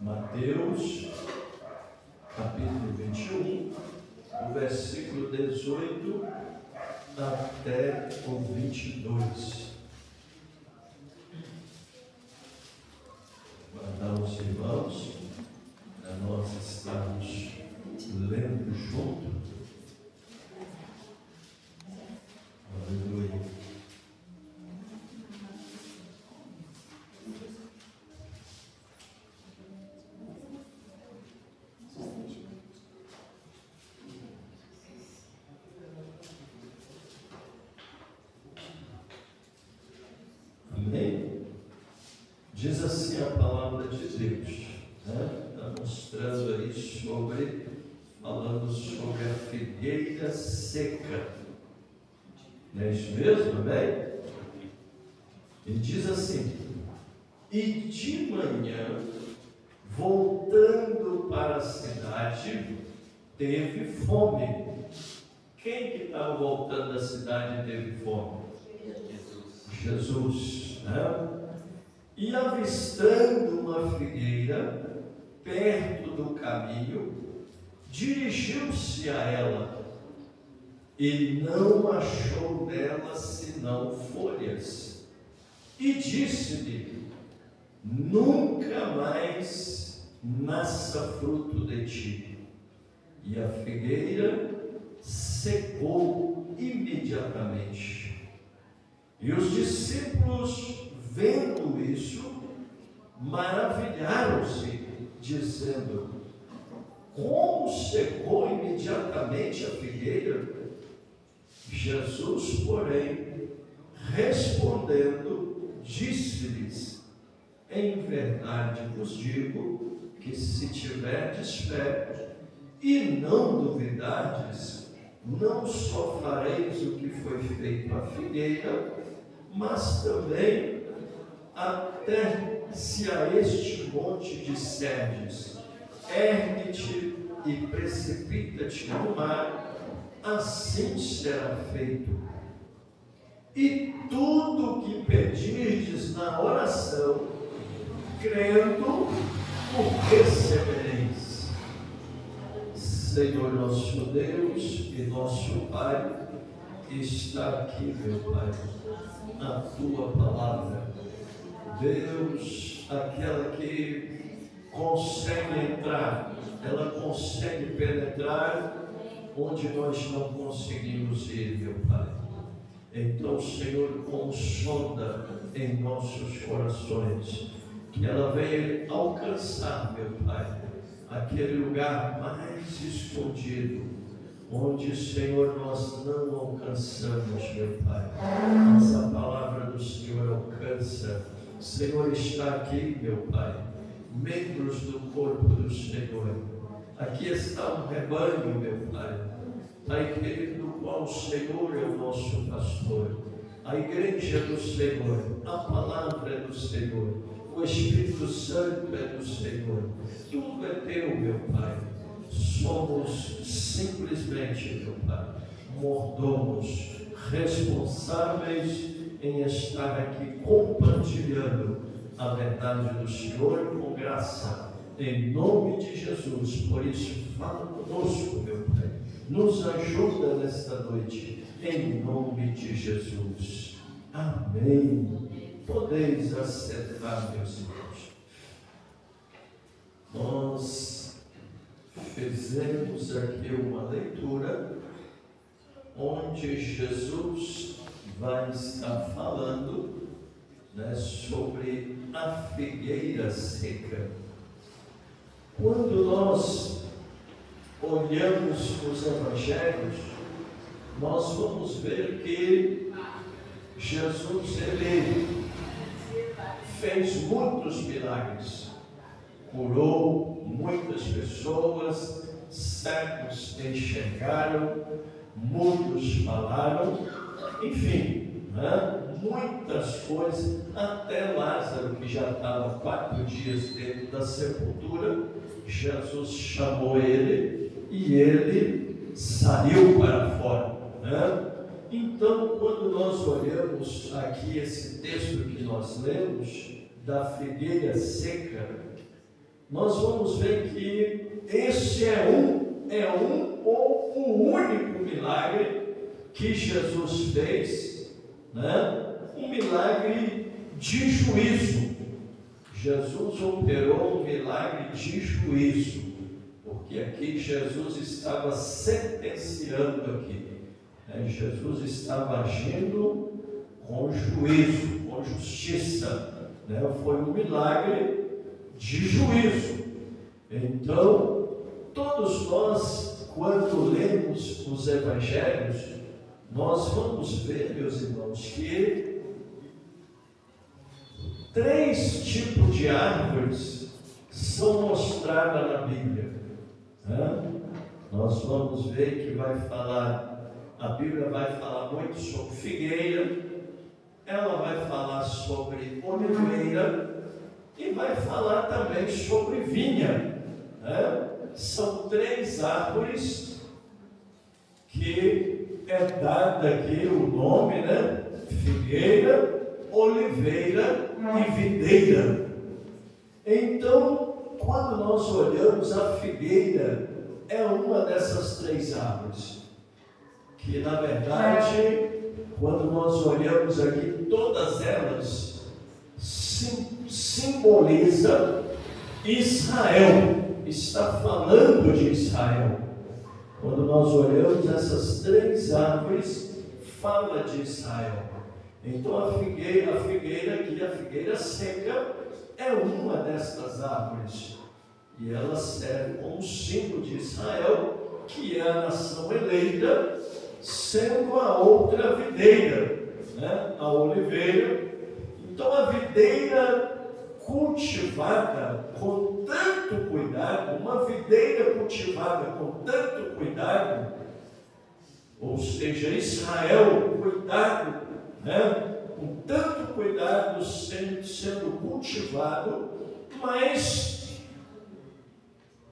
Mateus, capítulo 21, do versículo 18 até o 22. Guardar os irmãos, para nós estarmos lendo junto. Aleluia. Amém? Diz assim a palavra de Deus, né? Está mostrando aí falando sobre a figueira seca. Não é isso mesmo? Amém? Ele diz assim: e de manhã, voltando para a cidade, teve fome. Quem que estava voltando da cidade e teve fome? Jesus, né? E avistando uma figueira perto do caminho, dirigiu-se a ela. E não achou nela senão folhas. E disse-lhe: nunca mais nasça fruto de ti. E a figueira secou imediatamente. E os discípulos, vendo isso, maravilharam-se, dizendo: como secou imediatamente a figueira? Jesus, porém, respondendo, disse-lhes: em verdade vos digo que se tiverdes fé e não duvidardes, não só fareis o que foi feito à figueira, mas também até se a este monte disserdes: ergue-te e precipita-te no mar, assim será feito. E tudo o que pedirdes na oração, crendo, o recebereis. Senhor nosso Deus e nosso Pai, está aqui, meu Pai, a tua palavra. Deus, aquela que consegue entrar, ela consegue penetrar onde nós não conseguimos ir, meu Pai. Então, Senhor, consonda em nossos corações, que ela venha alcançar, meu Pai, aquele lugar mais escondido, onde, Senhor, nós não alcançamos, meu Pai. Mas a palavra do Senhor alcança. Senhor, está aqui, meu Pai, membros do corpo do Senhor. Aqui está um rebanho, meu Pai, Pai querido, do qual o Senhor é o nosso pastor. A igreja do Senhor, a palavra é do Senhor, o Espírito Santo é do Senhor. Tudo é teu, meu Pai. Somos simplesmente, meu Pai, mordomos, responsáveis em estar aqui compartilhando a verdade do Senhor com graça, em nome de Jesus. Por isso, fala conosco, meu Pai, nos ajuda nesta noite, em nome de Jesus. Amém. Podeis assentar, meus irmãos. Nós fizemos aqui uma leitura onde Jesus vai estar falando, né, sobre a figueira seca. Quando nós olhamos os evangelhos, nós vamos ver que Jesus, ele fez muitos milagres, curou muitas pessoas, cegos enxergaram, muitos falaram, enfim, né? Muitas coisas, até Lázaro, que já estava 4 dias dentro da sepultura, Jesus chamou ele e ele saiu para fora, né? Então, quando nós olhamos aqui esse texto que nós lemos, da figueira seca, nós vamos ver que esse é um ou o único milagre que Jesus fez, né? Um milagre de juízo. Jesus operou um milagre de juízo, porque aqui Jesus estava sentenciando aqui, né? Jesus estava agindo com juízo, com justiça, né? Foi um milagre de juízo. Então, todos nós, quando lemos os evangelhos, nós vamos ver, meus irmãos, que 3 tipos de árvores são mostradas na Bíblia, né? Nós vamos ver que a Bíblia vai falar muito sobre figueira, ela vai falar sobre oliveira e vai falar também sobre vinha, né? São 3 árvores que é dado aqui o nome, né? Figueira, oliveira e videira. Então, quando nós olhamos a figueira, é uma dessas 3 árvores, que na verdade, quando nós olhamos aqui, todas elas simbolizam Israel, está falando de Israel. Quando nós olhamos essas 3 árvores, fala de Israel. Então a figueira aqui, a figueira seca, é uma destas árvores. E ela serve como símbolo de Israel, que é a nação eleita, sendo a outra videira, né? A oliveira. Então a videira cultivada com tanto cuidado, uma videira cultivada com tanto cuidado, ou seja, Israel, cuidado, né? Com tanto cuidado sendo cultivado, mas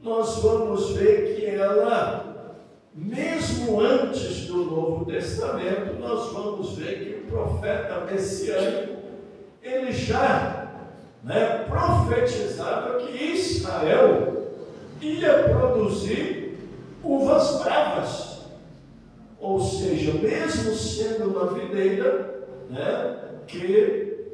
nós vamos ver que ela, mesmo antes do Novo Testamento, nós vamos ver que o profeta messiânico, ele já, né, profetizava que Israel ia produzir uvas bravas, ou seja, mesmo sendo uma videira, né, que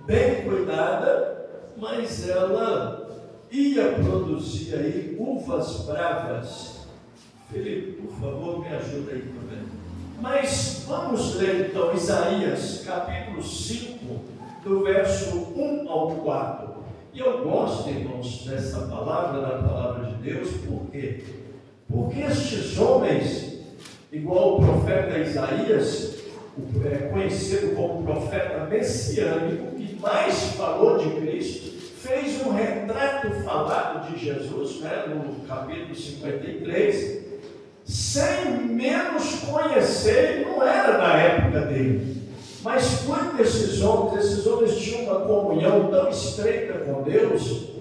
bem cuidada, mas ela ia produzir aí uvas bravas. Felipe, por favor, me ajuda aí também. Mas vamos ler então Isaías capítulo 5, do verso 1 ao 4. E eu gosto, irmãos, dessa palavra, da palavra de Deus, por quê? Porque estes homens, igual o profeta Isaías, conhecido como profeta messiânico, que mais falou de Cristo, fez um retrato falado de Jesus, né, no capítulo 53, sem menos conhecer, não era da época dele. Mas quando esses homens tinham uma comunhão tão estreita com Deus,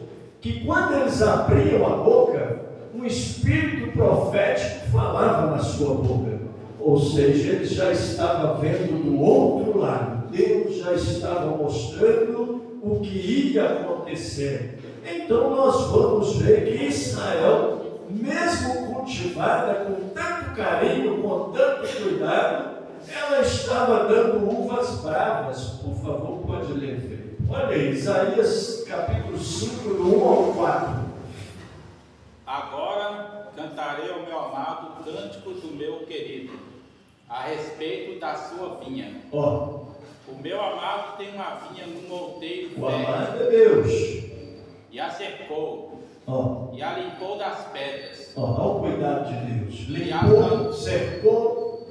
que quando eles abriam a boca, um espírito profético falava na sua boca. Ou seja, eles já estavam vendo do outro lado. Deus já estava mostrando o que ia acontecer. Então nós vamos ver que Israel, mesmo cultivada com tanto carinho, com tanto cuidado, ela estava dando uvas bravas. Por favor, pode ler, Felipe. Olha aí, Isaías capítulo 5, do 1 ao 4. Agora cantarei ao meu amado cântico do meu querido, a respeito da sua vinha. Ó, o meu amado tem uma vinha no monteiro o velho, amado é Deus. e a cercou, Ó, e a limpou das pedras, ó, olha o cuidado de Deus. Limpou, cercou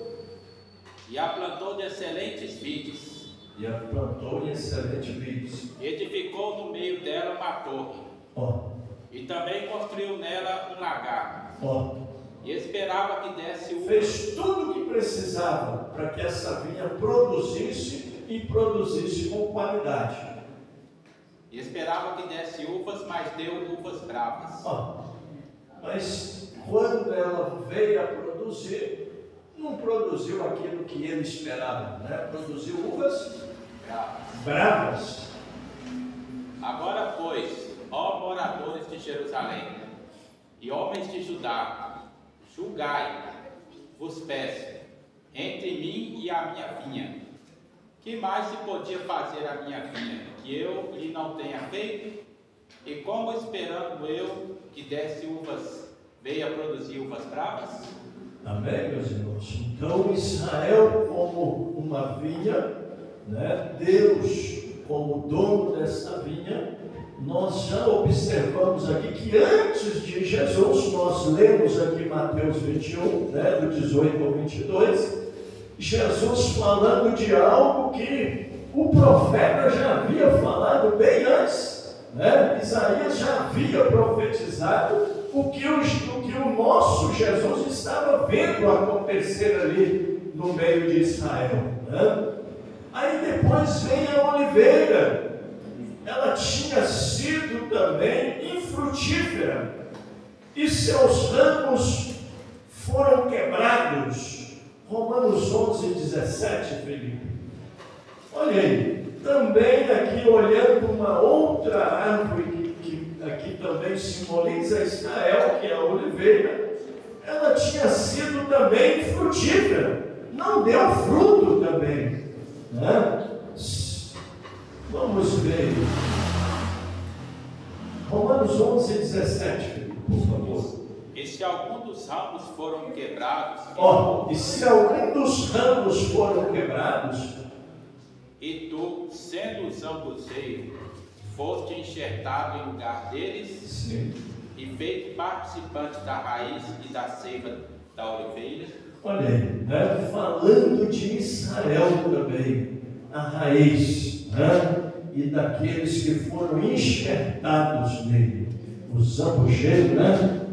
e a plantou de excelentes vides, e a plantou em excelentes vides. edificou no meio dela uma torre, Ó, e também construiu nela um lagar, ó, e esperava que desse uvas, fez tudo o que precisava para que essa vinha produzisse e produzisse com qualidade. e esperava que desse uvas, mas deu uvas bravas. Ó, mas quando ela veio a produzir, não produziu aquilo que ele esperava, né? Produziu uvas bravas. Agora, pois, ó moradores de Jerusalém, e homens de Judá, julgai, vos peço, entre mim e a minha vinha. Que mais se podia fazer a minha vinha, que eu lhe não tenha feito? E como esperando eu que desse uvas, veio a produzir uvas bravas? Amém, meus irmãos? Então Israel como uma vinha, né? Deus como dono dessa vinha. Nós já observamos aqui que antes de Jesus, nós lemos aqui Mateus 21, né, do 18 ao 22, Jesus falando de algo que o profeta já havia falado bem antes, né? Isaías já havia profetizado o que o nosso Jesus estava vendo acontecer ali no meio de Israel, né? Aí depois vem a oliveira. Ela tinha sido também infrutífera e seus ramos foram quebrados. Romanos 11, 17, Felipe. Olha aí, também aqui olhando uma outra árvore que aqui também simboliza Israel, que é a oliveira, ela tinha sido também frutífera, não deu fruto também, né? Vamos ver. Romanos 11, 17, por favor. E se algum dos ramos foram quebrados, E se algum dos ramos foram quebrados, e tu, sendo o zambuzeiro, foste enxertado em lugar deles, sim, e feito participante da raiz e da seiva da oliveira. Olha aí, né? Falando de Israel também, a raiz, né? E daqueles que foram enxertados nele. O zambujeiro, né?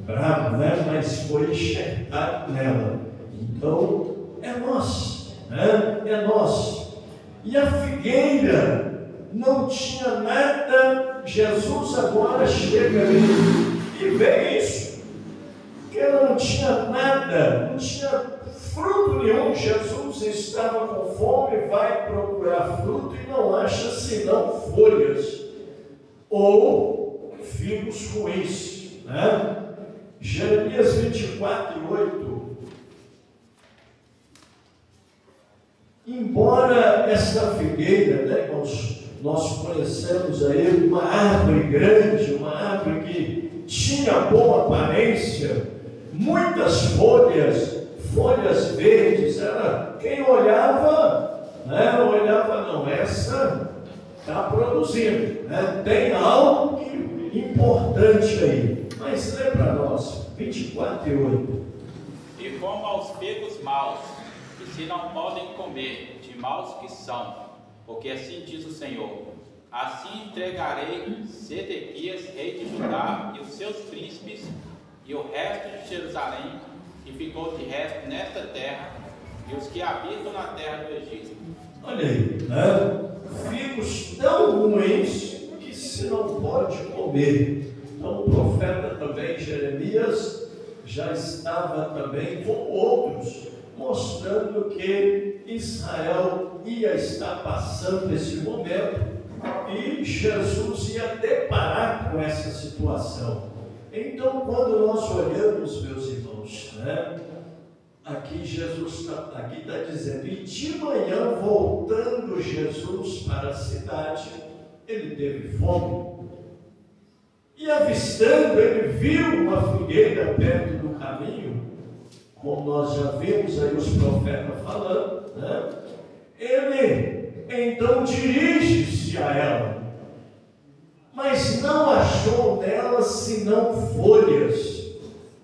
Bravo, né? Mas foi enxertado nela. Então, é nós, né? É nós. E a figueira não tinha nada. Jesus agora chega ali e vê isso, que ela não tinha nada, não tinha fruto nenhum. Jesus estava com fome, vai procurar fruto e não acha senão folhas ou figos ruins, né? Jeremias 24, 8. Embora esta figueira, né, nós conhecemos aí uma árvore grande, uma árvore que tinha boa aparência, muitas folhas verdes, quem olhava, né, não, essa está produzindo, né, tem algo importante aí. Mas lê para nós, 24 e 8. E como aos figos maus, que se não podem comer, de maus que são, porque assim diz o Senhor, assim entregarei Sedequias, rei de Judá, e os seus príncipes, e o resto de Jerusalém, que ficou de resto nesta terra, e os que habitam na terra do Egito. Olha aí, né? Figos tão ruins que se não pode comer. Então o profeta também, Jeremias, já estava também com outros, mostrando que Israel ia estar passando esse momento e Jesus ia deparar com essa situação. Então, quando nós olhamos, meus irmãos, né, aqui Jesus está dizendo, e de manhã, voltando Jesus para a cidade, ele teve fome. E avistando, ele viu uma figueira perto do caminho, como nós já vimos aí os profetas falando, né? Ele então dirige-se a ela, mas não achou nela senão folhas,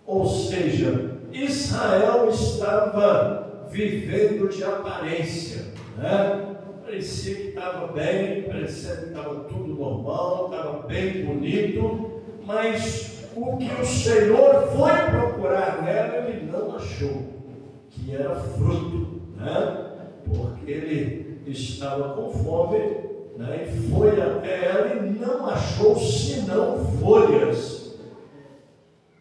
ou seja, Israel estava vivendo de aparência, né? Parecia que estava bem, parecia que estava tudo normal, estava bem bonito, mas o que o Senhor foi procurar nela, ele não achou, que era fruto, né? Porque ele estava com fome, né? E foi até ela e não achou senão folhas.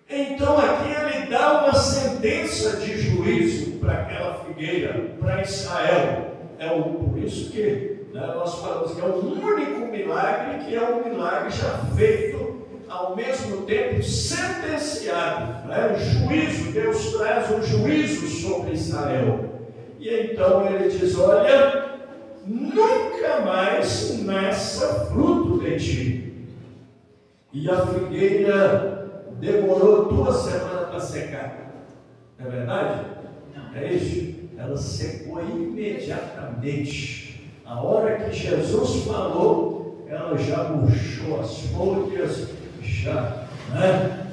Então aqui ele dá uma sentença de juízo para aquela figueira, para Israel. Por isso que né, nós falamos que é o único milagre que é um milagre já feito, ao mesmo tempo sentenciado, né? Juízo, Deus traz um juízo sobre Israel. E então ele diz: olha, nunca mais nasça fruto de ti. E a figueira demorou 2 semanas para secar. Não é verdade? É isso. Ela secou imediatamente. A hora que Jesus falou, ela já murchou as folhas, já, né?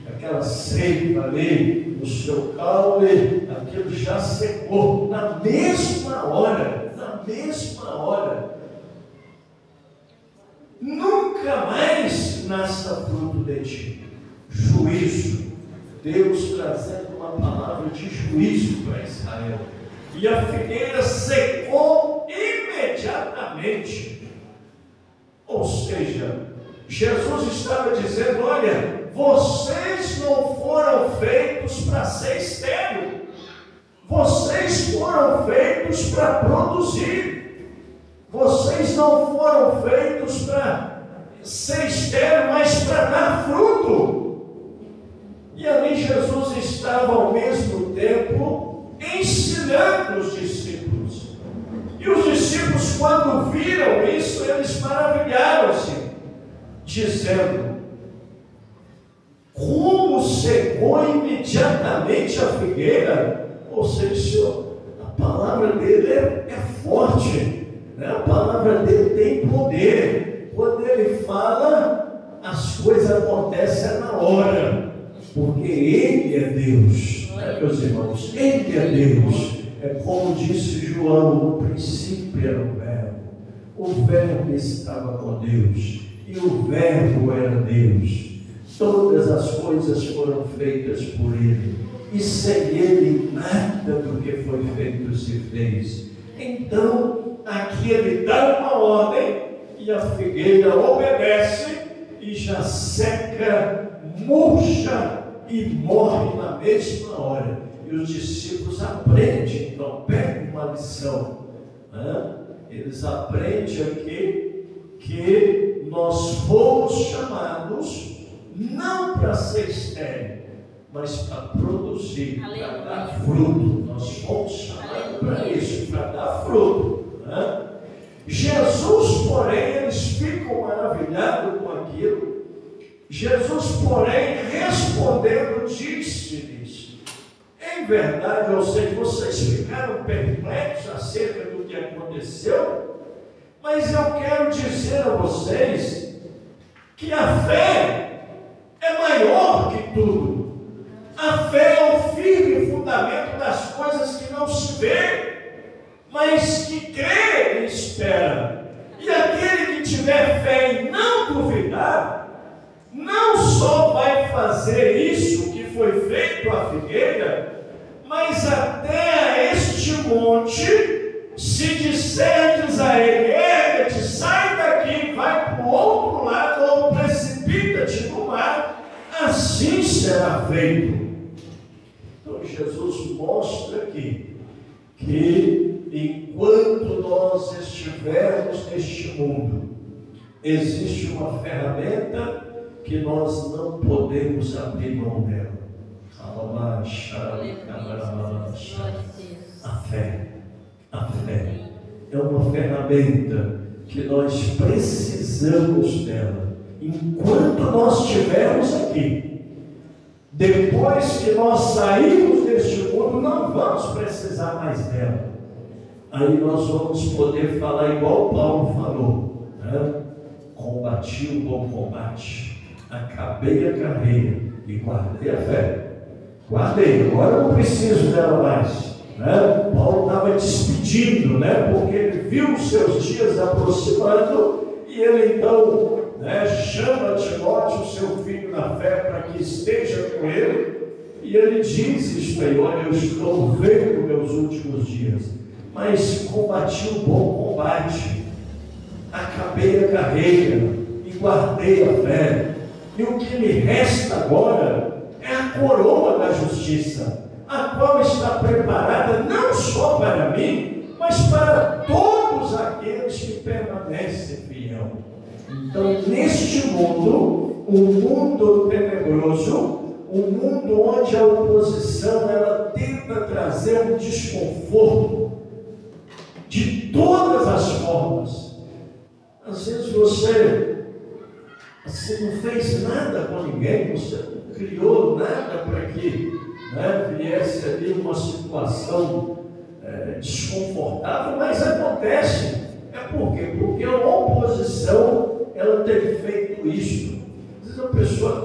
Aquela seiva ali no seu caule, aquilo já secou na mesma hora. Na mesma hora. Nunca mais nasça fruto de ti. Juízo. Deus trazendo uma palavra de juízo para Israel. E a figueira secou imediatamente. Ou seja, Jesus estava dizendo: olha, vocês não foram feitos para ser estéril. Vocês foram feitos para produzir. Vocês não foram feitos para ser estéril, mas para dar fruto. E ali Jesus estava ao mesmo tempo ensinando os discípulos. E os discípulos, quando viram isso, eles maravilharam-se, dizendo: como secou imediatamente a figueira? Ou seja, a palavra dele é forte, né? A palavra dele tem poder. Quando ele fala, as coisas acontecem na hora, porque ele é Deus, né, meus irmãos? Ele é Deus. É como disse João: no princípio era o Verbo estava com Deus, e o Verbo era Deus. Todas as coisas foram feitas por ele, e sem ele nada do que foi feito se fez. Então aqui ele dá uma ordem, e a figueira obedece, e já seca, murcha e morre na mesma hora. E os discípulos aprendem, então pegam uma lição, né? Eles aprendem aqui que nós fomos chamados não para ser estéril, mas para produzir, para dar fruto. Nós fomos chamados para isso, para dar fruto, né? Jesus, porém, eles ficam maravilhados com aquilo. Jesus, porém, respondendo, disse-lhes: em verdade, ou seja, vocês ficaram perplexos acerca do que aconteceu, mas eu quero dizer a vocês que a fé é maior que tudo. A fé é o firme fundamento das coisas que não se vê, mas que crê e espera. E aquele que tiver fé e não duvidar, não só vai fazer isso que foi feito à figueira, mas até a este monte, se disserdes a ele: erga-te, sai daqui, vai para o outro lado, ou precipita-te no mar, assim será feito. Então Jesus mostra aqui que enquanto nós estivermos neste mundo, existe uma ferramenta que nós não podemos abrir mão dela. A fé. A fé é uma ferramenta que nós precisamos dela enquanto nós estivermos aqui. Depois que nós sairmos deste mundo, não vamos precisar mais dela. Aí nós vamos poder falar igual Paulo falou, né? Combati o bom combate, acabei a carreira e guardei a fé. Guardei, agora eu não preciso dela mais, né? Paulo estava despedindo, né? Porque ele viu os seus dias aproximando, e ele então, né, chama Timóteo, seu filho na fé, para que esteja com ele, e ele diz isto aí: olha, eu estou vendo meus últimos dias, mas combati o bom combate, acabei a carreira e guardei a fé, e o que me resta agora é a coroa da justiça, a qual está preparada não só para mim, mas para todos bem-aventurados aqueles que permanecem fiel. Então, neste mundo, um mundo tenebroso, um mundo onde a oposição ela tenta trazer um desconforto de todas as formas. Às vezes você não fez nada com ninguém, você não criou nada para que viesse ali uma situação desconfortável, mas acontece. É por quê? Porque a oposição ela tem feito isso. Às vezes a pessoa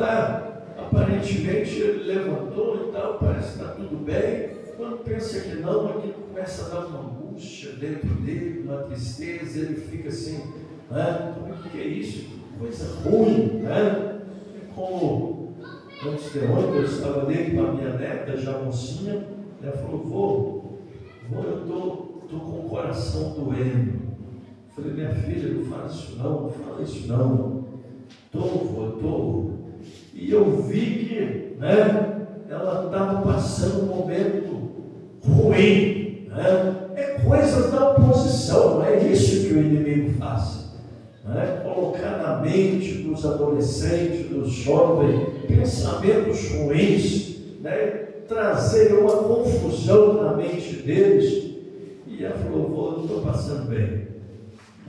aparentemente levantou e tal, parece que está tudo bem. Quando pensa que não, aquilo começa a dar uma angústia dentro dele, uma tristeza, ele fica assim, o que é isso? Coisa ruim, É como antes de ontem eu estava ali com a minha neta, já mocinha, ela falou, vô, eu estou com o coração doendo. Eu falei, minha filha, não fala isso não. Estou. E eu vi que ela estava passando um momento ruim. É coisas da oposição, não é isso que o inimigo faz. Colocar na mente dos adolescentes, dos jovens, pensamentos ruins, trazer uma confusão na mente deles. E ela falou, vô, eu estou passando bem.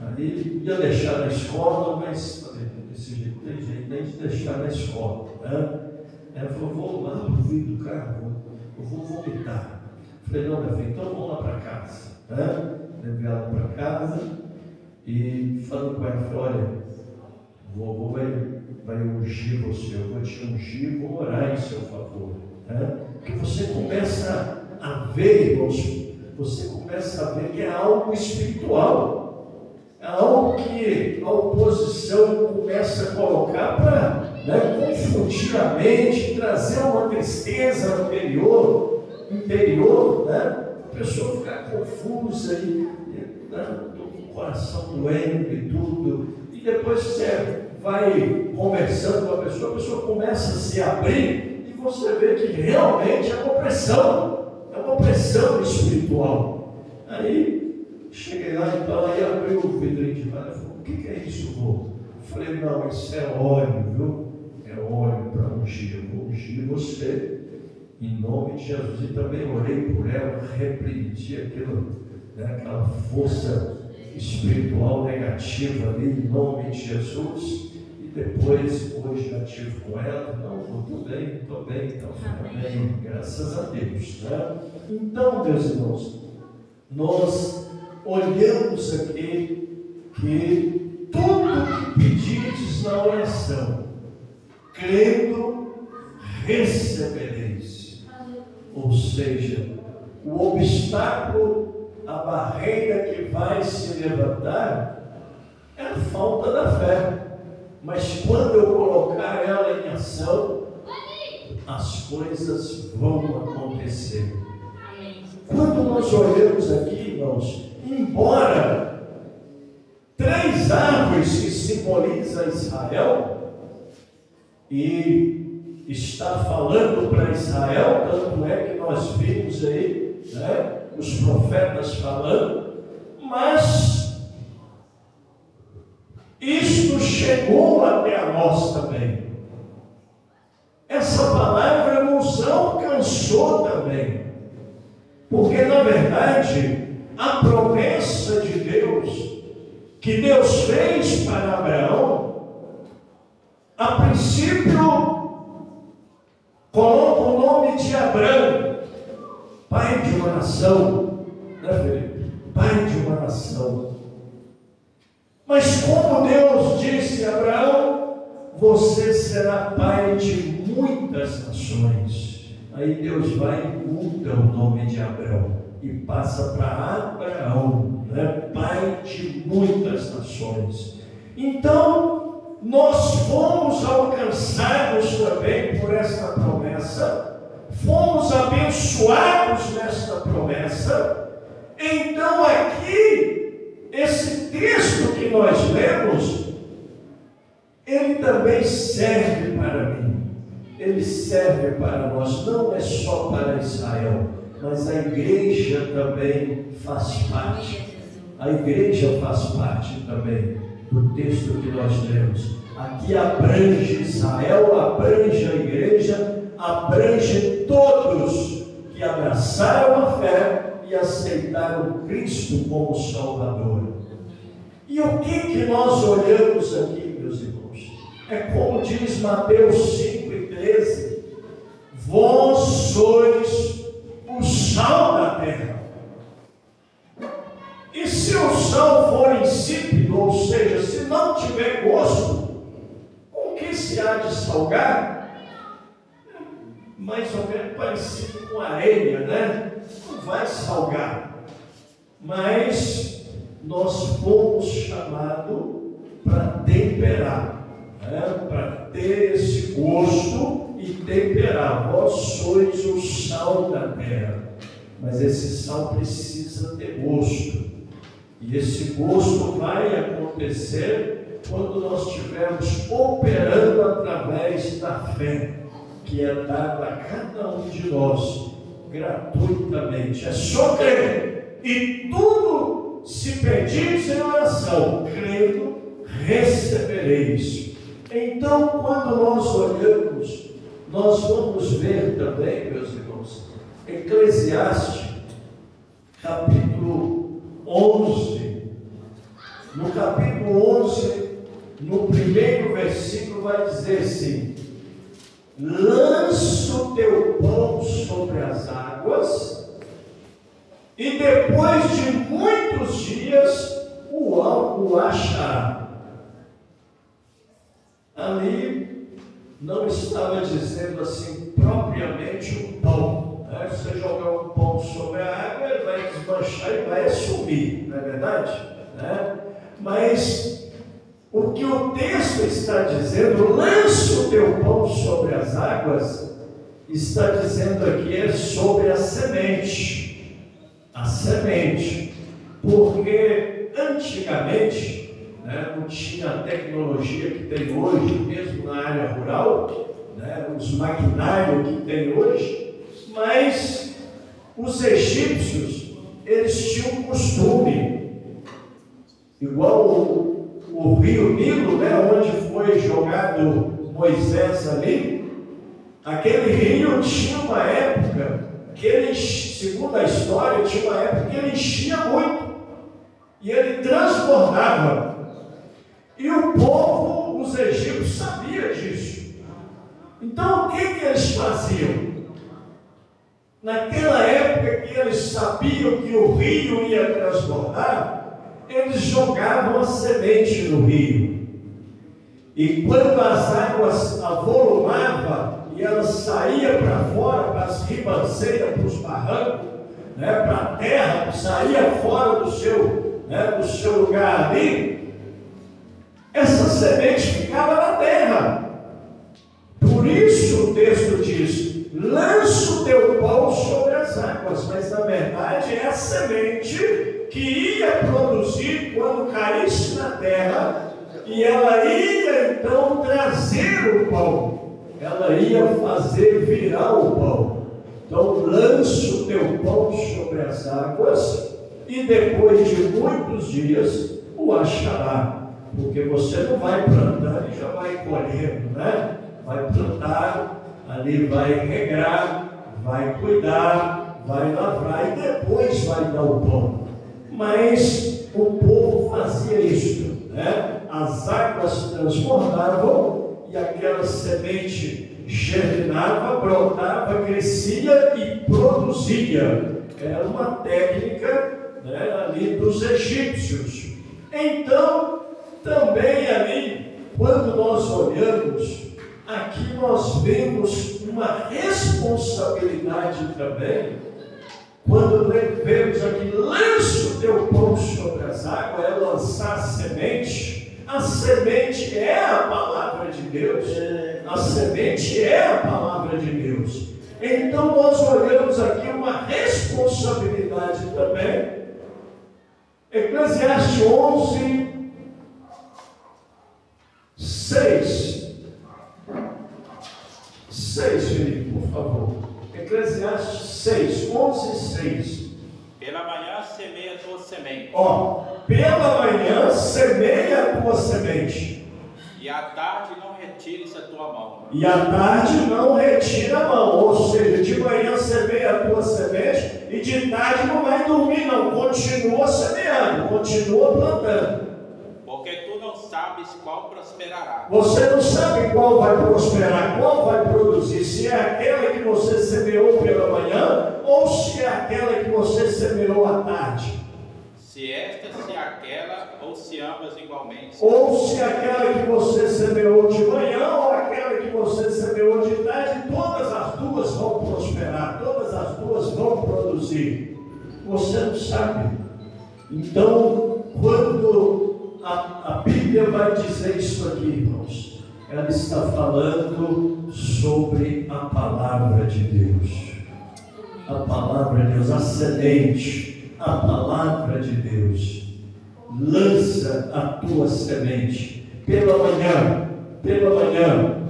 Aí ia deixar na escola, mas desse jeito, não tem jeito nem de deixar na escola. Ela falou, vou lá no vidro do carro, eu vou vomitar. Falei, não, minha filha, então vamos lá para casa. Levei ela para casa e falando com ela, falei, olha, o vovô vai ungir você, eu vou te ungir, vou orar em seu favor. Porque você começa a ver, irmãos, que é algo espiritual. É algo que a oposição começa a colocar para confundir a mente, trazer uma tristeza interior, a pessoa ficar confusa e com o coração doendo e tudo. E depois você vai conversando com a pessoa começa a se abrir e você vê que realmente é uma pressão espiritual. Aí cheguei lá então, aí abriu o vidrinho de vala e falou, o que é isso, vô? Eu falei, não, isso é óleo, viu? É óleo para ungir. Eu vou ungir você em nome de Jesus. E também orei por ela, repreendi aquela força espiritual negativa ali em nome de Jesus. E depois, hoje já estive com ela, não, estou bem, então amém, graças a Deus. Então, meus irmãos, nós olhamos aqui que tudo que pedires na oração, crendo, recebereis. Ou seja, o obstáculo, a barreira que vai se levantar é a falta da fé. Mas quando eu colocar ela em ação, as coisas vão acontecer. Quando nós olhamos aqui, irmãos, embora 3 árvores que simbolizam Israel, e está falando para Israel, tanto é que nós vimos aí, os profetas falando, mas isto chegou até a nós também. Essa palavra nos alcançou também. Porque, na verdade, a promessa de Deus, que Deus fez para Abraão, a princípio, coloca o nome de Abrão, pai de uma nação, Felipe? Pai de uma nação. Mas como Deus disse a Abraão, você será pai de muitas nações. Aí Deus vai e muda o nome de Abrão e passa para Abraão, pai de muitas nações. Então, nós fomos alcançados também por esta promessa, fomos abençoados nesta promessa. Então, aqui, esse texto que nós lemos, ele também serve para mim. Ele serve para nós, não é só para Israel, mas a igreja também faz parte. a igreja faz parte também do texto que nós lemos. Aqui abrange Israel, abrange a igreja, abrange todos que abraçaram a fé e aceitaram Cristo como Salvador. E o que nós olhamos aqui, meus irmãos? É como diz Mateus 5:13: vós sois o sal da terra. E se o sal for insípido, ou seja, se não tiver gosto, com que se há de salgar? Mais ou menos parecido com areia, né? Não vai salgar. Mas nós fomos chamados para temperar, né? Para ter esse gosto e temperar. Vós sois o sal da terra. Mas esse sal precisa ter gosto. E esse gosto vai acontecer quando nós estivermos operando através da fé, que é dada a cada um de nós gratuitamente. É só crer, e tudo se pedis em oração, crendo, recebereis. Então, quando nós olhamos, nós vamos ver também, meus irmãos, Eclesiastes, capítulo 11. No capítulo 11, no primeiro versículo, vai dizer assim: lança o teu pão sobre as águas, e depois de muitos dias o achará. Ali não estava dizendo assim propriamente o pão. Você jogar um pão sobre a água, ele vai desmanchar e vai sumir, não é verdade? Mas o que o texto está dizendo, lança o teu pão sobre as águas, está dizendo aqui é sobre a semente. A semente. Porque antigamente, não tinha a tecnologia que tem hoje, mesmo na área rural, os maquinários que tem hoje. Mas os egípcios, eles tinham um costume, igual o rio Nilo, onde foi jogado Moisés ali, aquele rio tinha uma época que ele, segundo a história, tinha uma época que ele enchia muito, e ele transbordava, e o povo, os egípcios, sabiam disso. Então o que eles faziam? Naquela época que eles sabiam que o rio ia transbordar, eles jogavam a semente no rio. E quando as águas avolumavam e elas saíam para fora, para as ribanceiras, para os barrancos, para a terra, saía fora do seu lugar ali, essa semente ficava na terra. Por isso o texto diz: lança o teu pão sobre as águas, mas na verdade é a semente que ia produzir quando caísse na terra, e ela ia então trazer o pão, ela ia fazer virar o pão. Então lança o teu pão sobre as águas, e depois de muitos dias o achará, porque você não vai plantando e já vai colhendo, vai plantar, ali vai regrar, vai cuidar, vai lavrar e depois vai dar o pão. Mas o povo fazia isso, As águas transbordavam e aquela semente germinava, brotava, crescia e produzia. Era uma técnica ali dos egípcios. Então, também ali, quando nós olhamos, aqui nós vemos uma responsabilidade também, quando vemos aqui, lança o teu pão sobre as águas, é lançar a semente. A semente é a palavra de Deus, a semente é a palavra de Deus. Então nós olhamos aqui uma responsabilidade também. Eclesiastes 11, 6, Felipe, por favor. Eclesiastes 6, 11, 6. Pela manhã semeia tua semente. pela manhã semeia a tua semente. E à tarde não retires a tua mão. E à tarde não retira a mão. Ou seja, de manhã semeia a tua semente e de tarde não vai dormir não. Continua semeando, continua plantando. Porque tu não sabes qual prosperará. Você não sabe qual vai prosperar, qual vai produzir. Se é aquela que você semeou pela manhã ou se é aquela que você semeou à tarde. Se esta, se aquela, ou se ambas igualmente. Ou se aquela que você semeou de manhã ou aquela que você semeou de tarde, todas as duas vão prosperar, todas as duas vão produzir. Você não sabe. Então, quando a Bíblia vai dizer isso aqui, irmãos, ela está falando sobre a palavra de Deus. A palavra de Deus, a semente. A palavra de Deus. Lança a tua semente pela manhã,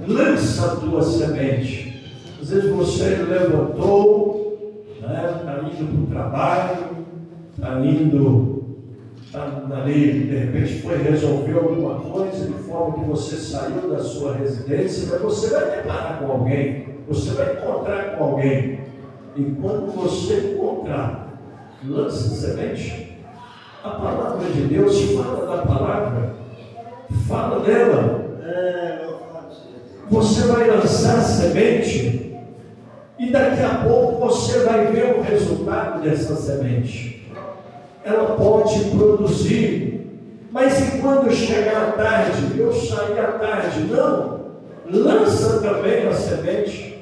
lança a tua semente. Às vezes você levantou, está indo para o trabalho, está ali, de repente foi resolver alguma coisa, de forma que você saiu da sua residência, mas você vai deparar com alguém, você vai encontrar com alguém, e quando você encontrar, lança semente. A palavra de Deus fala da palavra, fala dela. Você vai lançar semente e daqui a pouco você vai ver o resultado dessa semente. Ela pode produzir, mas e quando chegar a tarde? Eu saí à tarde? Não, lança também a semente.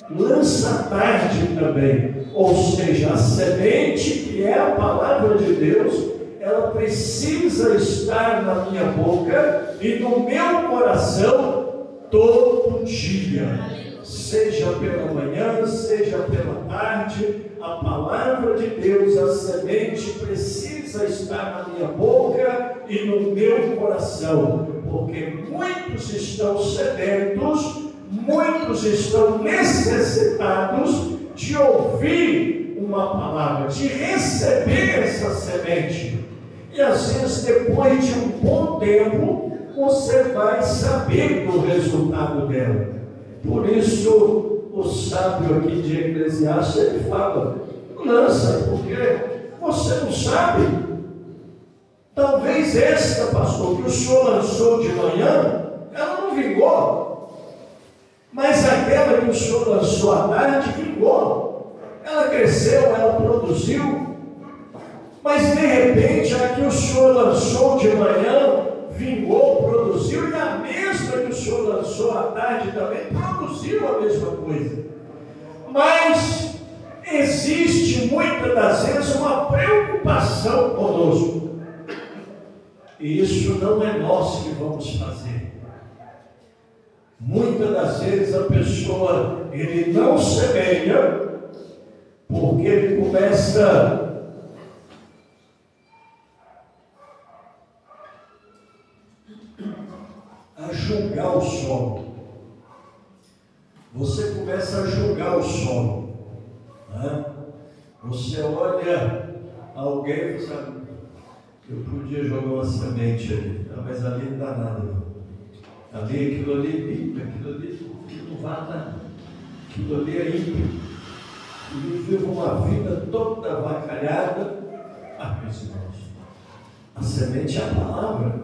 Lança à tarde também. Ou seja, a semente que é a palavra de Deus, ela precisa estar na minha boca e no meu coração todo dia. Seja pela manhã, seja pela tarde, a palavra de Deus, a semente precisa estar na minha boca e no meu coração. Porque muitos estão sedentos, muitos estão necessitados de ouvir uma palavra, de receber essa semente. E às vezes depois de um bom tempo, você vai saber do resultado dela. Por isso, o sábio aqui de Eclesiastes, ele fala, lança, porque você não sabe. Talvez esta, pastor, que o senhor lançou de manhã, ela não vingou. Mas aquela que o senhor lançou à tarde, vingou. Ela cresceu, ela produziu. Mas de repente, a que o senhor lançou de manhã, vingou, produziu, e a mesma que o senhor lançou à tarde também, produziu a mesma coisa. Mas existe muitas das vezes uma preocupação conosco. E isso não é nós que vamos fazer. Muitas das vezes a pessoa, ele não semeia, porque ele começa a julgar o solo. Você começa a julgar o solo, né? Você olha alguém e sabe, eu podia jogar uma semente ali, mas ali não dá nada não. Ali, aquilo ali não vai nada. Aquilo ali é ímpio. E vive uma vida toda avacalhada. Meus irmãos, a semente é a palavra.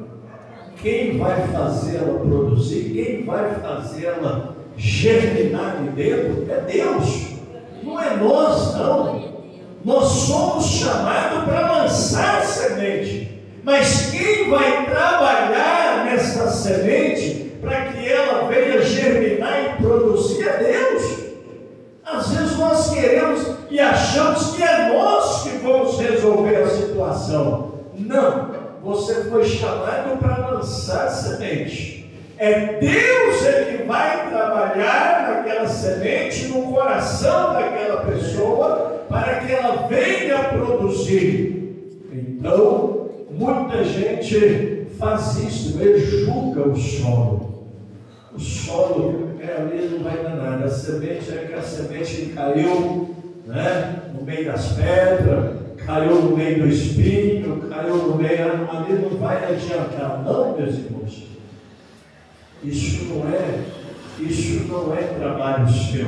Quem vai fazer ela produzir, quem vai fazer ela germinar ali dentro é Deus. Não é nós, não. Nós somos chamados para lançar a semente. Mas quem vai trabalhar nessa semente para que ela venha germinar e produzir é Deus. Às vezes nós queremos e achamos que é nós que vamos resolver a situação. Não, você foi chamado para lançar a semente. É Deus que vai trabalhar naquela semente, no coração daquela pessoa, para que ela venha produzir. Então, muita gente faz isso, ele julga o solo. O solo ali não vai dar nada. A semente é que a semente caiu, né, no meio das pedras, caiu no meio do espinho, caiu no meio, ali não vai adiantar. Não, meus irmãos. Isso não é trabalho seu.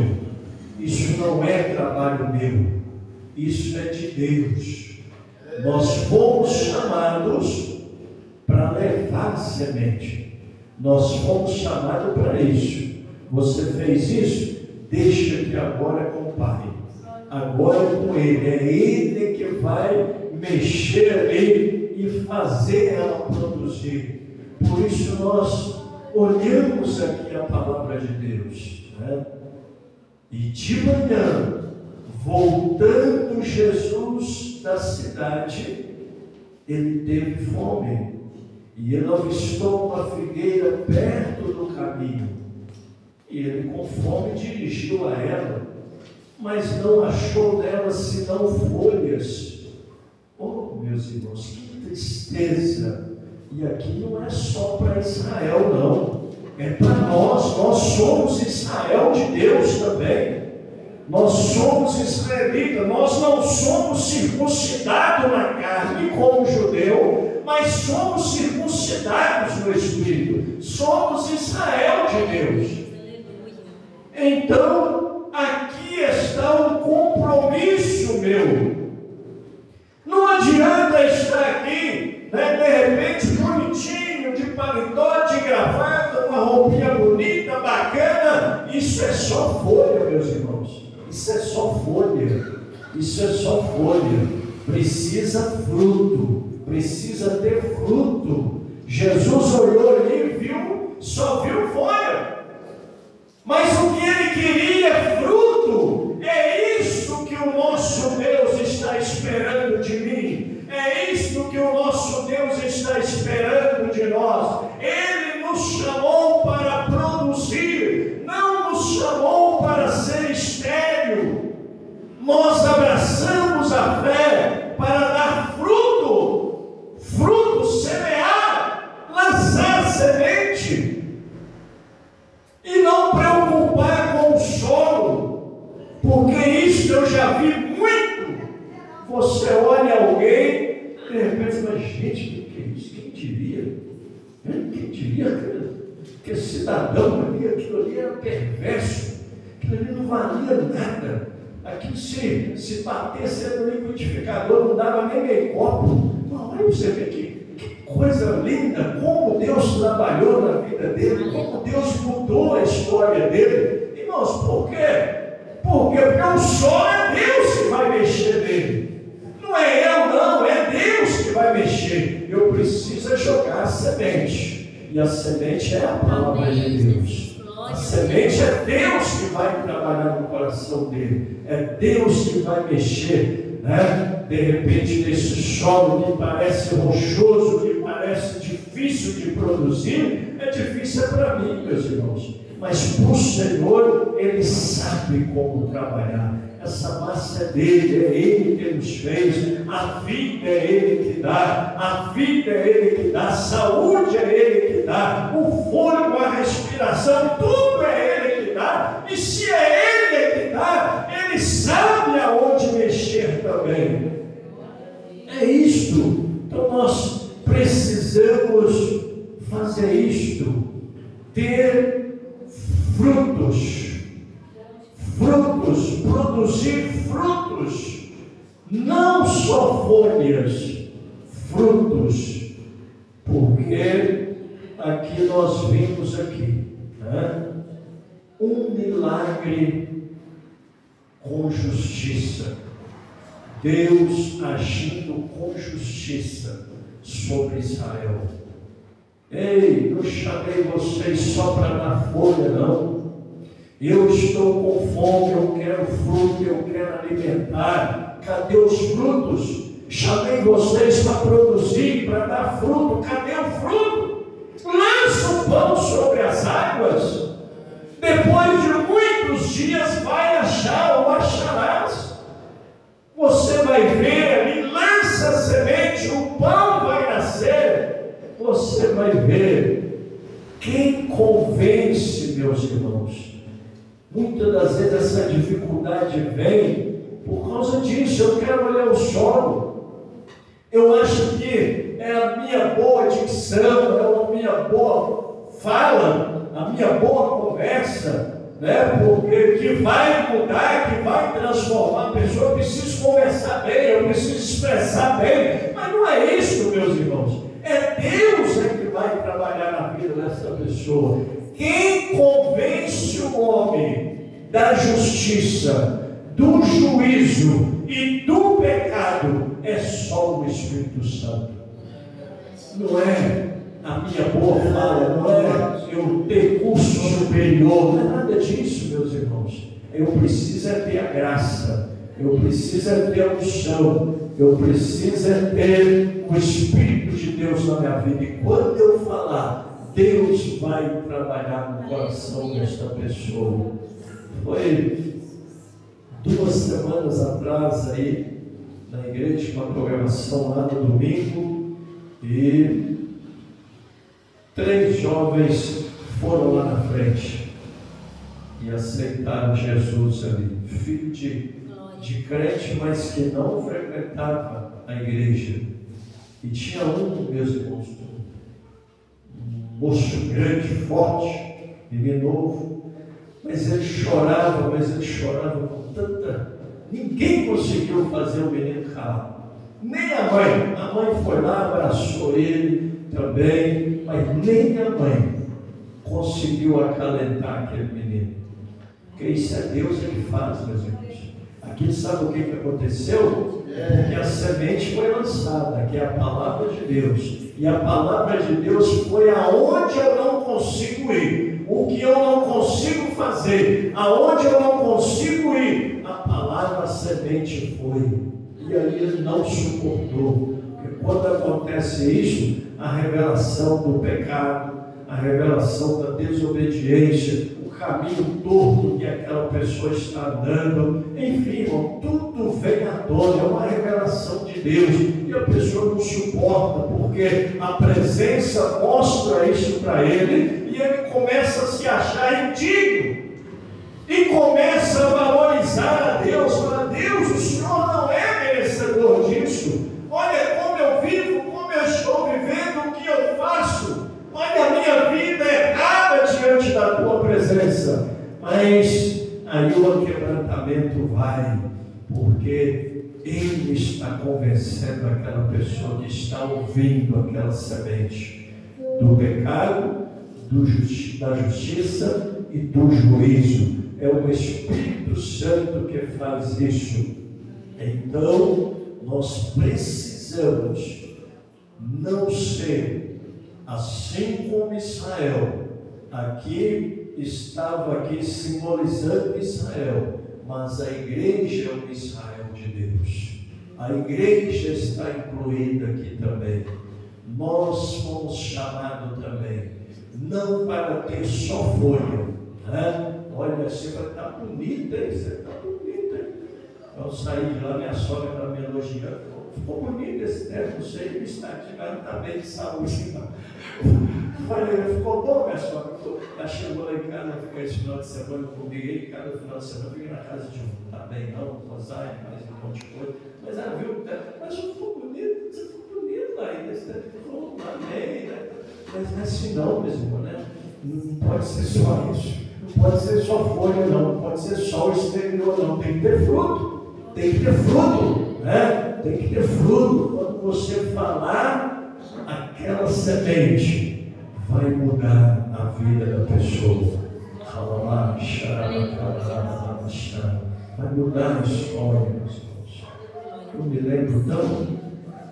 Isso não é trabalho meu. Isso é de Deus. Nós fomos chamados para levar semente. Nós fomos chamados para isso. Você fez isso? Deixa que agora é com o Pai. Agora é com Ele. É Ele que vai mexer ali e fazer ela produzir. Por isso nós olhamos aqui a palavra de Deus, né? E de manhã, voltando Jesus da cidade, ele teve fome. E ele avistou uma figueira perto do caminho. E ele, com fome, dirigiu a ela, mas não achou nela senão folhas. Oh, meus irmãos, que tristeza! E aqui não é só para Israel, não. É para nós. Nós somos Israel de Deus também. Nós somos israelitas. Nós não somos circuncidados na carne como judeu, mas somos circuncidados no Espírito. Somos Israel de Deus. Então, aqui está um compromisso meu. Não adianta estar aqui, né, de repente, bonitinho, de paletó, de gravata, uma roupinha bonita, bacana. Isso é só folha, meus irmãos. Isso é só folha. Isso é só folha. Precisa fruto. Precisa ter fruto. Jesus olhou ali e viu, só viu folha. Mas o que ele queria é fruto. É isso que o nosso Deus está esperando de mim. É isso que o nosso Deus está esperando de nós. Ele nos chamou para produzir, não nos chamou para ser estéril. Nós abraçamos a fé para dar fruto, semear, lançar semente. E não preocupar com o solo, porque isso eu já vi muito. Você olha alguém, de repente você fala, gente, o que é isso? Quem diria? Quem diria que esse cidadão ali, aquilo ali era perverso, aquilo ali não valia nada. Aquilo se batesse no liquidificador, não dava nem meio copo. Olha você ver que coisa linda, como Deus trabalhou na vida dele, como Deus mudou a história dele. Irmãos, por quê? Porque o solo é Deus que vai mexer nele. Não é eu não, é Deus que vai mexer. Eu preciso jogar a semente. E a semente é a palavra de Deus. A semente é Deus que vai trabalhar no coração dele. É Deus que vai mexer, né? De repente, nesse solo que parece rochoso, que parece difícil de produzir, é difícil para mim, meus irmãos. Mas para o Senhor, Ele sabe como trabalhar. Essa massa é dele, é Ele que nos fez. A vida é Ele que dá, a vida é Ele que dá, a saúde é Ele que dá, o fôlego, a respiração, tudo é Ele que dá. E se é Ele que dá, Ele sabe aonde mexer também. É isto. Então nós precisamos fazer isto, ter frutos, produzir frutos, não só folhas, frutos, porque aqui nós vimos aqui, né, um milagre com justiça, Deus agindo com justiça sobre Israel. Ei, não chamei vocês só para dar folha, não. Eu estou com fome, eu quero fruto, eu quero alimentar. Cadê os frutos? Chamei vocês para produzir, para dar fruto. Cadê o fruto? Lança o pão sobre as águas. Depois de muitos dias vai achar ou acharás. Você vai ver ali, lança a semente, o pão vai nascer. Você vai ver. Quem convence, meus irmãos? Muitas das vezes essa dificuldade vem por causa disso. Eu quero olhar o solo. Eu acho que é a minha boa dicção, é a minha boa fala, a minha boa conversa, né? Porque que vai mudar, que vai transformar a pessoa. Eu preciso conversar bem, eu preciso expressar bem. Mas não é isso, meus irmãos. É Deus que vai trabalhar na vida dessa pessoa. Quem convence o homem da justiça, do juízo e do pecado é só o Espírito Santo. Não é a minha boa fala, não é eu ter curso superior, não é nada disso, meus irmãos. Eu preciso ter a graça, eu preciso ter a unção, eu preciso ter o Espírito de Deus na minha vida. E quando eu falar, Deus vai trabalhar no coração desta pessoa. Foi 2 semanas atrás aí, na igreja, uma programação lá no domingo, e 3 jovens foram lá na frente e aceitaram Jesus ali, filho de crente, mas que não frequentava a igreja. E tinha meus irmãos, um moço grande, forte, menino novo, mas ele chorava com tanta... Ninguém conseguiu fazer o menino calar, nem a mãe foi lá, abraçou ele também, mas nem a mãe conseguiu acalentar aquele menino, porque isso é Deus que faz, meus irmãos. Aqui sabe o que aconteceu? Porque a semente foi lançada, que é a palavra de Deus, e a palavra de Deus foi aonde eu não consigo ir, o que eu não consigo fazer, aonde eu não consigo ir, a palavra, a semente foi, e aí ele não suportou. Porque quando acontece isso, a revelação do pecado, a revelação da desobediência, o caminho torto que aquela pessoa está andando, enfim, irmão, tudo vem à tona, é uma revelação de Deus, e a pessoa não suporta, porque a presença mostra isso para ele, e ele começa a se achar indigno, e começa a valorizar a Deus, fala: Deus, o Senhor não é merecedor disso, olha como eu vivo, como eu estou vivendo, o que eu faço, olha a minha vida errada diante da tua presença. Mas aí o quebrantamento vai, porque ele está convencendo aquela pessoa que está ouvindo aquela semente do pecado, da justiça e do juízo. É o Espírito Santo que faz isso. Então nós precisamos não ser assim como Israel. Aqui estava simbolizando Israel, mas a igreja é o Israel de Deus. A igreja está incluída aqui também. Nós fomos chamados também, não para ter só folha, né? Olha, você vai estar bonita, hein? Você está bonita, hein? Eu saí de lá, minha sogra estava me elogiando. Ficou bonito esse tempo, não sei, ele está bem de saúde. Falei, ficou bom, minha sogra? Ela chegou lá em casa, ficou esse final de semana comigo, e cada final de semana eu fiquei na casa de um. Está bem, não, Rosário, mais um monte de coisa. Mas ela viu, mas eu ficou bonito, você ficou bonito lá ainda. Você ficou amém, né? Mas não é assim não, meu irmão, né? Não pode ser só isso. Não pode ser só folha, não pode ser só o exterior, não, tem que ter fruto, né? Tem que ter fruto. Quando você falar, aquela semente vai mudar a vida da pessoa, vai mudar a história, meus irmãos. Eu me lembro tanto,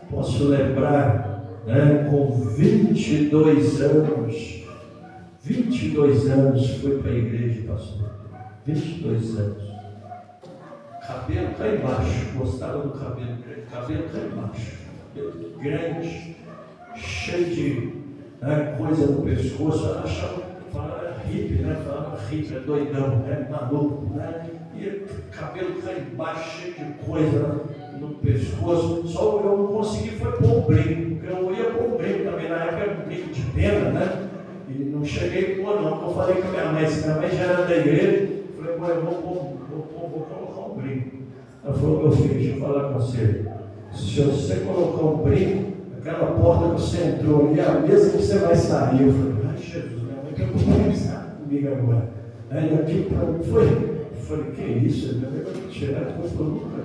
posso lembrar, né, com 22 anos fui para a igreja, pastor. 22 anos. Cabelo cá embaixo. Gostava do cabelo grande. Cabelo cá embaixo. Cabelo grande, cheio de coisa no pescoço. Eu achava que falava hippie, né? Falava hippie, doidão, né? Maluco, né? E cabelo cá embaixo, cheio de coisa no pescoço. Só eu não consegui foi pôr um brinco. Porque eu ia pôr um brinco também. Na época era um brinco de pena, né? E não cheguei a pôr não, eu falei com a minha mãe, se minha mãe já era da igreja, eu falei, mãe, eu vou colocar um brinco. Ela falou, meu filho, deixa eu falar com você, Se você colocar um brinco, aquela porta que você entrou ali, a mesa que você vai sair. Eu falei, ai Jesus, minha mãe quer conversar comigo agora. Aí aquilo para mim foi, eu falei, que isso? Minha mãe vai me tirar, depois eu nunca,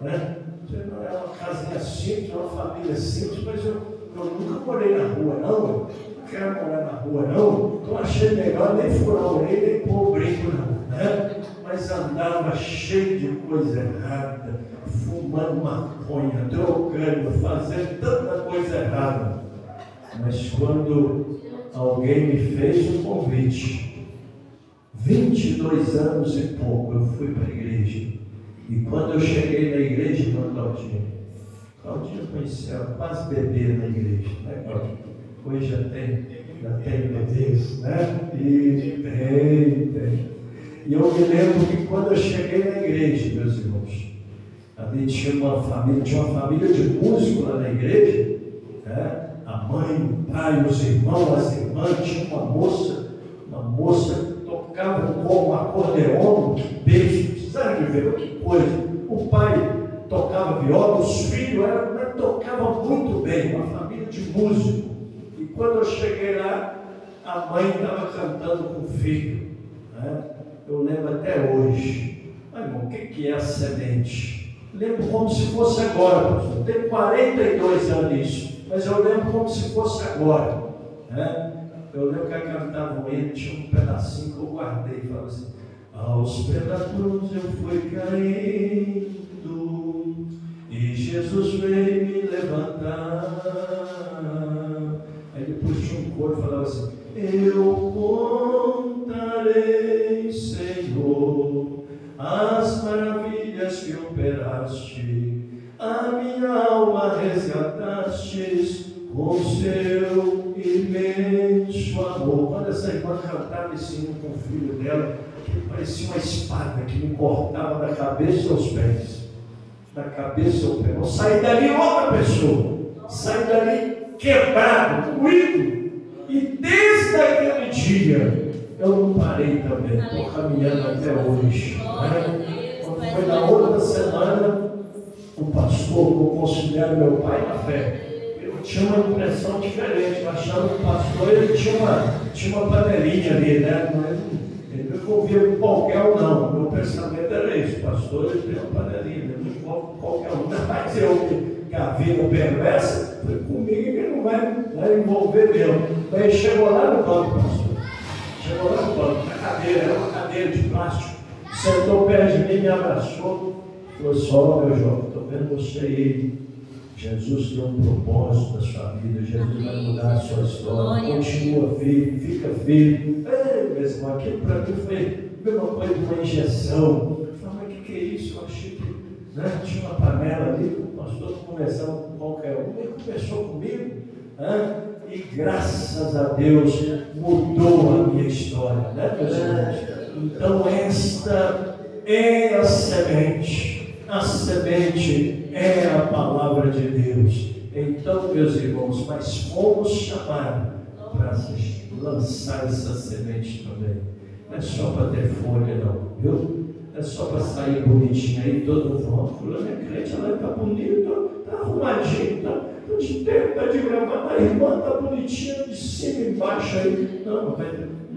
né? É uma casinha simples, uma família simples, mas eu nunca morei na rua, não quero morar na rua, não. Então achei melhor nem furar a orelha nem pôr o brinco, não, né? Mas andava cheio de coisa errada, fumando maconha, drogando, fazendo tanta coisa errada. Mas quando alguém me fez um convite, 22 anos e pouco, eu fui para a igreja. E quando eu cheguei na igreja, irmã Claudinha conhecia, quase bebê na igreja, né, Claudinha? Hoje já tem bebês, né? E tem. E eu me lembro que quando eu cheguei na igreja, meus irmãos, ali tinha uma família de músicos lá na igreja, né? A mãe, o pai, os irmãos, as irmãs, tinha uma moça que tocava como um acordeon, que beijo, precisaram de ver, que coisa. O pai tocava viola, os filhos tocavam muito bem, uma família de músicos. E quando eu cheguei lá, a mãe estava cantando com o filho, né? Eu lembro até hoje. Mas, irmão, o que é a semente? Lembro como se fosse agora, pastor. Eu tenho 42 anos nisso, mas eu lembro como se fosse agora, né? Eu lembro que a cantava ele, tinha um pedacinho que eu guardei e falava assim: aos pés da cruz eu fui caindo e Jesus veio me levantar. Aí depois tinha um coro que falava assim: eu contarei, Senhor, as maravilhas que operaste, a minha alma resgatastes com seu imenso amor. Quando essa irmã cantava esse hino com o filho dela, que parecia uma espada que me cortava da cabeça aos pés. Da cabeça ao pé. Eu saí dali outra pessoa. Saí dali quebrado, doído. E desde aquele dia eu não parei também. Estou caminhando até hoje. Né? Quando foi na outra semana, o pastor, que eu considero meu pai na fé, eu tinha uma impressão diferente. Eu achava que o pastor ele tinha uma panelinha ali, né? Ele não envolvia com qualquer um, não. Meu pensamento era esse: o pastor ele tem uma panelinha, ele não envolve com qualquer um. Mas eu, que a vida perversa, foi comigo que ele não vai envolver mesmo. Aí chegou lá no banco, pastor. Chegou lá no banco, na cadeira, era uma cadeira de plástico. Sentou perto de mim, me abraçou. Falou: só, meu jovem, estou vendo você aí. Jesus tem um propósito na sua vida. Jesus vai mudar a sua história. Continua firme, fica firme. Meu irmão, aquilo para mim foi a mesma coisa de uma injeção. Eu falei: mas o que é isso? Eu achei que tinha uma panela ali, o pastor conversava com qualquer um. Ele conversou comigo. E graças a Deus mudou a minha história, né, meus irmãos? Então esta é a semente. A semente é a palavra de Deus. Então, meus irmãos, mas fomos chamados para lançar essa semente também. Não é só para ter folha, não, viu? Não é só para sair bonitinho aí, todo mundo falando: fulano é crente, ela está bonita, está arrumadinho, está de terno, está de gravata, a irmã está bonitinha de cima e embaixo aí. Não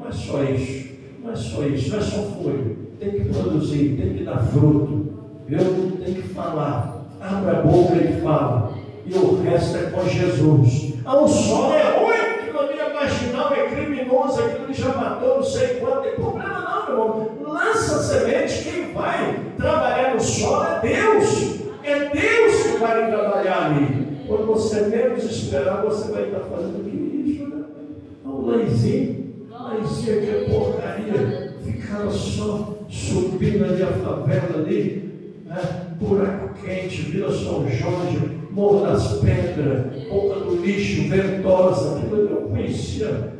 é só isso. Não é só isso, não é só folha. Tem que produzir, tem que dar fruto. Eu tenho que falar, abre a boca e fala, e o resto é com Jesus. O sol é ruim, aquilo ali é marginal, é criminoso, aquilo ali já matou não sei quanto, não tem problema não, meu irmão. Lança a semente, quem vai trabalhar no sol é Deus. É Deus que vai trabalhar ali. Quando você menos esperar, você vai estar fazendo o que isso, né? Um laizinho que é porcaria, ficava só subindo ali a favela ali. Buraco Quente, Vila São Jorge, Morro das Pedras, Boca do Lixo, Ventosa, aquilo eu conhecia,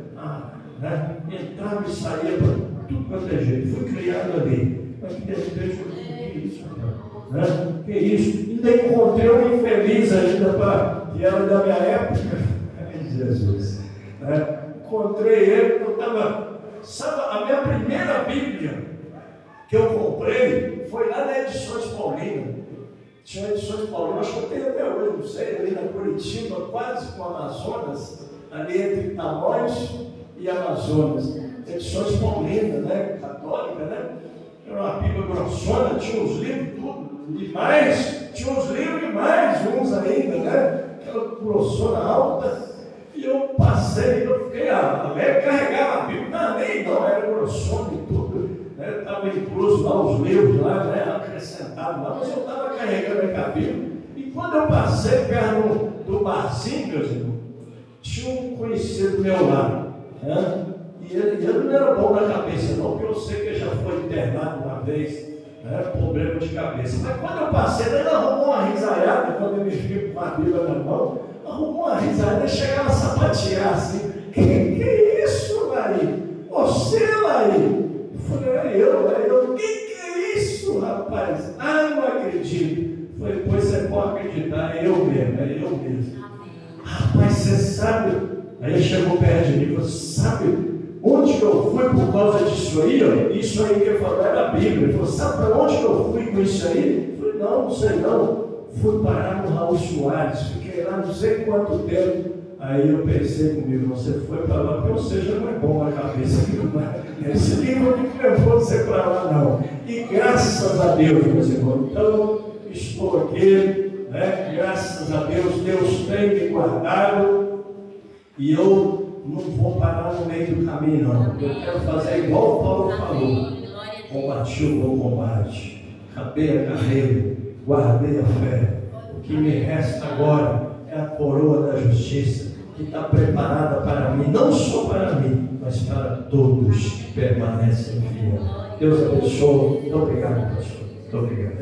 entrava e saía para tudo quanto é jeito. Fui criado ali, mas que de repente eu falei: que isso, cara? Que isso? Ainda encontrei um infeliz ainda, que era da minha época. Ai, Jesus. Encontrei ele, eu estava. Sabe, a minha primeira Bíblia que eu comprei foi lá na Edições Paulina. Tinha edições paulinas, acho que eu tenho até hoje, não sei, ali na Curitiba, quase com Amazonas, ali entre Tamoios e Amazonas. Edições paulinas, né? Católica, né? Era uma Bíblia grossona, tinha os livros, tudo, e mais, tinha os livros e mais uns ainda, né? Aquela grossona alta. E eu passei, eu fiquei alegre, carregava a Bíblia, não, era grossona e tudo, né? Estava incluso lá os livros, lá, né? Acrescentado lá, mas eu estava carregando a Bíblia. E quando eu passei perto do barzinho, meus irmãos, tinha um conhecido meu lá, né? E ele não era bom na cabeça, não, porque eu sei que ele já foi internado uma vez, né? Problema de cabeça. Mas quando eu passei, ele arrumou uma risaiada, quando ele me viu com a Bíblia na mão, arrumou uma risada e chegava a sapatear assim. Que é isso, Laí? Você, Laí? Eu falei, é eu. Que é isso, rapaz? Ah, não acredito. Eu falei, pois você pode acreditar, é eu mesmo. Rapaz, você sabe? Aí ele chegou perto de mim e falou, sabe onde que eu fui por causa disso aí? Ó? Isso aí que ele falou era a Bíblia. Ele falou, sabe para onde que eu fui com isso aí? Eu falei, não sei não. Fui parar no Raul Soares, fiquei lá não sei quanto tempo. Aí eu pensei comigo, você foi para lá, porque você já não é bom na cabeça. Esse livro não me levou você para lá, não. E graças a Deus, meus irmãos, então estou aqui, né? Graças a Deus, Deus tem me guardado e eu não vou parar no meio do caminho, não. Eu quero fazer igual o Paulo falou. Combati o bom combate, acabei a carreira, guardei a fé. O que me resta agora é a coroa da justiça, que está preparada para mim, não só para mim, mas para todos que permanecem fiéis. Deus abençoe. Muito obrigado, pastor. Muito obrigado.